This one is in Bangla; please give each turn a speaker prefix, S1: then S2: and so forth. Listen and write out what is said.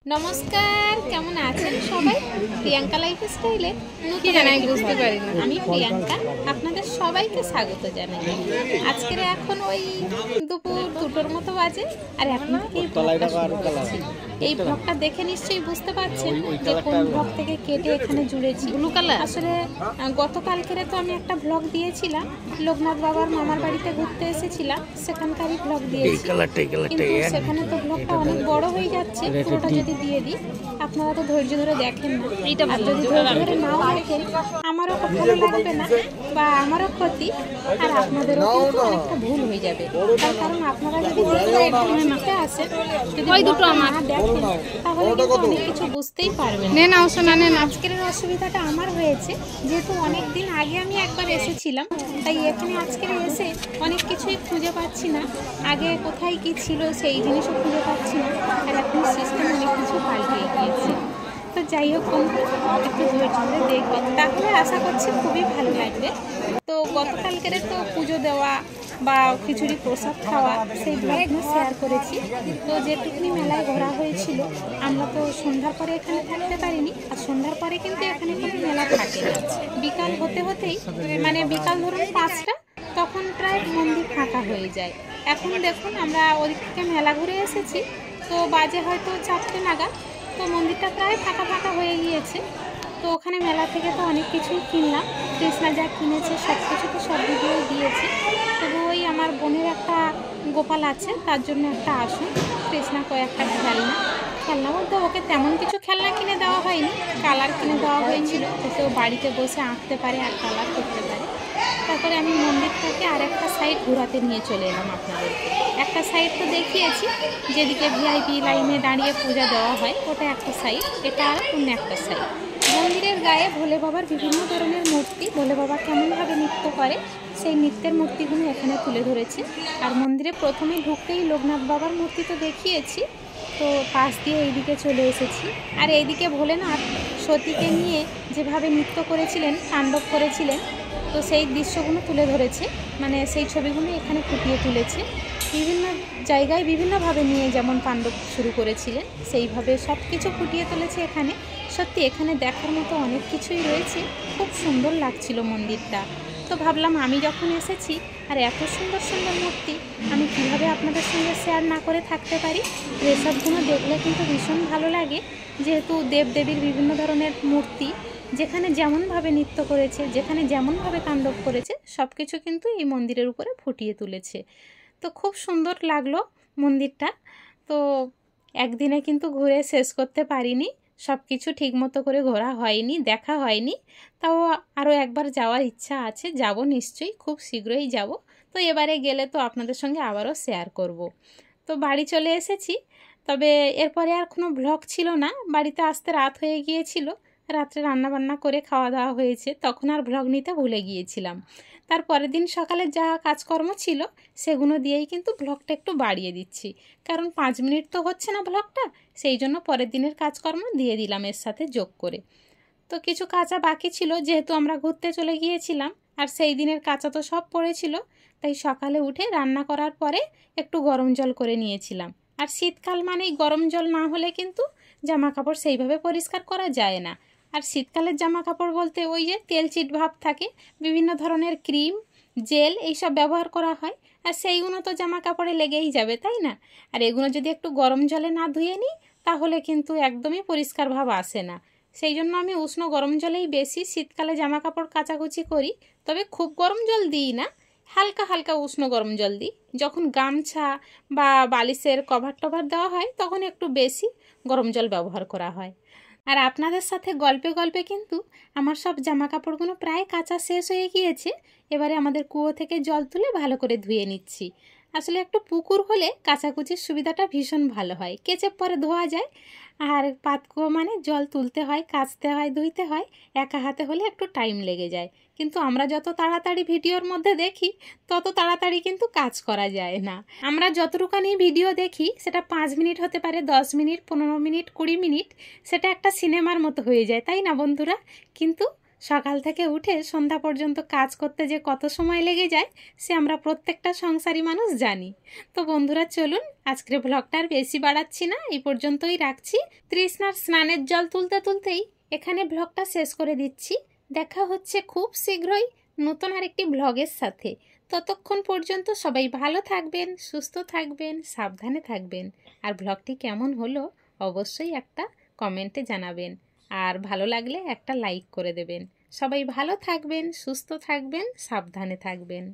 S1: নমস্কার, কেমন আছেন সবাই? প্রিয়াঙ্কা লাইফস্টাইলে নতুন জানাই বুঝতে পারি না। আমি প্রিয়াঙ্কা, আপনাদের সবাইকে স্বাগত জানাই। আজকের এখন ওই দুপুর 2টোর মতো বাজে, আর এখন থেকে এই ব্লগটা শুরু করছি। এই ব্লগটা দেখে নিশ্চয়ই বুঝতে পারছেন যে কোন ব্লগ থেকে কেটে এখানে জুড়েছি। ব্লু কালার আসলে গতকালকের তো আমি একটা ব্লগ দিয়েছিলাম, লোকনাথ বাবার মামার বাড়িতে ঘুরতে এসেছিলাম, সেখানকারই ব্লগ দিয়েছি। কিন্তু সেখানে তো ব্লগটা অনেক বড় হয়ে যাচ্ছে, পুরোটা যদি দিয়ে দিই আপনারা তো ধৈর্য ধরে দেখেন না। এইটা যদি ধৈর্য ধরে নাও দেখেন আমারও ভালো লাগবে না, বা আমারও ক্ষতি, আর আপনাদেরও কিন্তু অনেকটা ভুল হয়ে যাবে। তার কারণ আপনারা যদি দেখতে আসেন, যদি দুটো আমার দেখেন তাহলে কিন্তু অনেক কিছু বুঝতেই পারবেন। আজকের অসুবিধাটা আমার হয়েছে, যেহেতু অনেক দিন আগে আমি একবার এসেছিলাম, তাই এখানে আজকে এসে অনেক কিছুই খুঁজে পাচ্ছি না। আগে কোথায় কি ছিল সেই জিনিসও খুঁজে পাচ্ছি না, আর এখন সিস্টেম অনেক কিছু পাল্টে গিয়েছে। তো যাই হোক, একটু ধৈর্য ধরে দেখবেন, তাহলে আশা করছি খুবই ভালো লাগবে। তো গতকালকের তো পুজো দেওয়া বা খিচুড়ি প্রসাদ খাওয়া সেই ব্লগগুলো শেয়ার করেছি। তো যেটুকুনি মেলায় ঘোরা হয়েছিল, আমরা তো সন্ধ্যার পরে এখানে থাকতে পারিনি, আর সন্ধ্যার পরে কিন্তু এখানে কোনো মেলা থাকে না। বিকাল হতে হতেই, মানে বিকাল ধরুন 5টা, তখন প্রায় মন্দির ফাঁকা হয়ে যায়। এখন দেখুন আমরা ওদিক থেকে মেলা ঘুরে এসেছি, তো বাজে হয়তো 4টে নাগাদ, তো মন্দিরটা প্রায় ফাঁকা ফাঁকা হয়ে গিয়েছে। তো ওখানে মেলা থেকে তো অনেক কিছুই কিনলাম, কৃষ্ণা যা কিনেছে সব কিছু তো সব ভিডিও দিয়েছি। তবু ওই আমার বোনের একটা গোপাল আছে, তার জন্য একটা আসন, কৃষ্ণা কয়েকটা খেলনা বলতে ওকে তেমন কিছু খেলনা কিনে দেওয়া হয়নি, কালার কিনে দেওয়া হয়েছিল যাতে ও বাড়িতে বসে আঁকতে পারে আর কালার করতে পারে। তারপরে আমি মন্দিরটাকে আর একটা সাইড ঘোরাতে নিয়ে চলে এলাম আপনাদেরকে। একটা সাইড তো দেখিয়েছি, যেদিকে ভিআইপি লাইনে দাঁড়িয়ে পূজা দেওয়া হয়, ওটা একটা সাইড, এটা আর অন্য একটা সাইড। মন্দিরের গায়ে ভোলে বাবার বিভিন্ন ধরনের মূর্তি, ভোলে বাবা কেমনভাবে নৃত্য করে সেই নৃত্যের মূর্তিগুলো এখানে তুলে ধরেছে। আর মন্দিরে প্রথমে ঢুকতেই লোকনাথ বাবার মূর্তি তো দেখিয়েছি, তো পাশ দিয়ে এইদিকে চলে এসেছি। আর এইদিকে ভোলেনাথ সতীকে নিয়ে যেভাবে নৃত্য করেছিলেন, তাণ্ডব করেছিলেন, তো সেই দৃশ্যগুলো তুলে ধরেছে, মানে সেই ছবিগুলো এখানে ফুটিয়ে তুলেছে। বিভিন্ন জায়গায় বিভিন্নভাবে নিয়ে যেমন তাণ্ডব শুরু করেছিলেন, সেইভাবে সব কিছু ফুটিয়ে তুলেছে এখানে। সত্যি এখানে দেখার মতো অনেক কিছুই রয়েছে, খুব সুন্দর লাগছিল মন্দিরটা। তো ভাবলাম আমি যখন এসেছি আর এত সুন্দর সুন্দর মূর্তি, আমি কিভাবে আপনাদের সঙ্গে শেয়ার না করে থাকতে পারি। এসবগুলো দেখলে কিন্তু ভীষণ ভালো লাগে, যেহেতু দেবদেবীর বিভিন্ন ধরনের মূর্তি যেখানে যেমনভাবে নৃত্য করেছে, যেখানে যেমনভাবে তাণ্ডব করেছে, সব কিছু কিন্তু এই মন্দিরের উপরে ফুটিয়ে তুলেছে। তো খুব সুন্দর লাগলো মন্দিরটা। তো একদিনে কিন্তু ঘুরে শেষ করতে পারিনি, সব কিছু ঠিকমতো করে ঘোরা হয়নি, দেখা হয়নি। তাও আরও একবার যাওয়ার ইচ্ছা আছে, যাব নিশ্চয়ই, খুব শীঘ্রই যাব। তো এবারে গেলে তো আপনাদের সঙ্গে আবারও শেয়ার করব। তো বাড়ি চলে এসেছি, তবে এরপরে আর কোনো ব্লগ ছিল না, বাড়িতে আসতে রাত হয়ে গিয়েছিল, রাত্রে রান্নাবান্না করে খাওয়া দাওয়া হয়েছে, তখন আর ব্লগ নিতে ভুলে গিয়েছিলাম। তার পরের দিন সকালে যা কাজকর্ম ছিল সেগুলো দিয়েই কিন্তু ব্লগটা একটু বাড়িয়ে দিচ্ছি, কারণ 5 মিনিট তো হচ্ছে না ব্লগটা, সেই জন্য পরের দিনের কাজকর্ম দিয়ে দিলাম এর সাথে যোগ করে। তো কিছু কাঁচা বাকি ছিল, যেহেতু আমরা ঘুরতে চলে গিয়েছিলাম, আর সেই দিনের কাঁচা তো সব পড়েছিল, তাই সকালে উঠে রান্না করার পরে একটু গরম জল করে নিয়েছিলাম। আর শীতকাল মানেই গরম জল না হলে কিন্তু জামা কাপড় সেইভাবে পরিষ্কার করা যায় না। আর শীতকালের জামা কাপড় বলতে ওই যে তেলচিট ভাব থাকে, বিভিন্ন ধরনের ক্রিম, জেল এইসব ব্যবহার করা হয়, আর সেইগুলো তো জামা কাপড়ে লেগেই যাবে, তাই না? আর এগুলো যদি একটু গরম জলে না ধুয়ে নিই তাহলে কিন্তু একদমই পরিষ্কার ভাব আসে না। সেই জন্য আমি উষ্ণ গরম জলেই বেশি শীতকালে জামা কাপড় কাচাকুচি করি, তবে খুব গরম জল দিই না, হালকা হালকা উষ্ণ গরম জল দিই। যখন গামছা বা বালিশের কভার টভার দেওয়া হয় তখন একটু বেশি গরম জল ব্যবহার করা হয়। আর আপনাদের সাথে গল্পে গল্পে কিন্তু আমার সব জামা কাপড়গুলো প্রায় কাচা শেষ হয়ে গিয়েছে। এবারে আমাদের কুয়ো থেকে জল তুলে ভালো করে ধুয়ে নিচ্ছি। আসলে একটু পুকুর হলে কাচাকুচির সুবিধাটা ভীষণ ভালো হয়, কেচে পরে ধোয়া যায়। আর পাতকুয়ো মানে জল তুলতে হয়, কাচতে হয়, ধুইতে হয়, একা হাতে হলে একটু টাইম লেগে যায়। কিন্তু আমরা যত তাড়াতাড়ি ভিডিওর মধ্যে দেখি তত তাড়াতাড়ি কিন্তু কাজ করা যায় না। আমরা যতটুকানি ভিডিও দেখি সেটা 5 মিনিট হতে পারে, 10 মিনিট, 15 মিনিট, 20 মিনিট, সেটা একটা সিনেমার মতো হয়ে যায়, তাই না বন্ধুরা? কিন্তু সকাল থেকে উঠে সন্ধ্যা পর্যন্ত কাজ করতে যে কত সময় লেগে যায় সে আমরা প্রত্যেকটা সংসারী মানুষ জানি। তো বন্ধুরা চলুন আজকের ব্লগটা আর বেশি বাড়াচ্ছি না, এই পর্যন্তই রাখছি। তৃষ্ণার স্নানের জল তুলতে তুলতেই এখানে ব্লগটা শেষ করে দিচ্ছি। দেখা হচ্ছে খুব শীঘ্রই নতুন আরেকটি ব্লগের সাথে। ততক্ষণ পর্যন্ত সবাই ভালো থাকবেন, সুস্থ থাকবেন, সাবধানে থাকবেন। আর ব্লগটি কেমন হলো অবশ্যই একটা কমেন্টে জানাবেন, আর ভালো লাগলে একটা লাইক করে দেবেন। সবাই ভালো থাকবেন, সুস্থ থাকবেন, সাবধানে থাকবেন।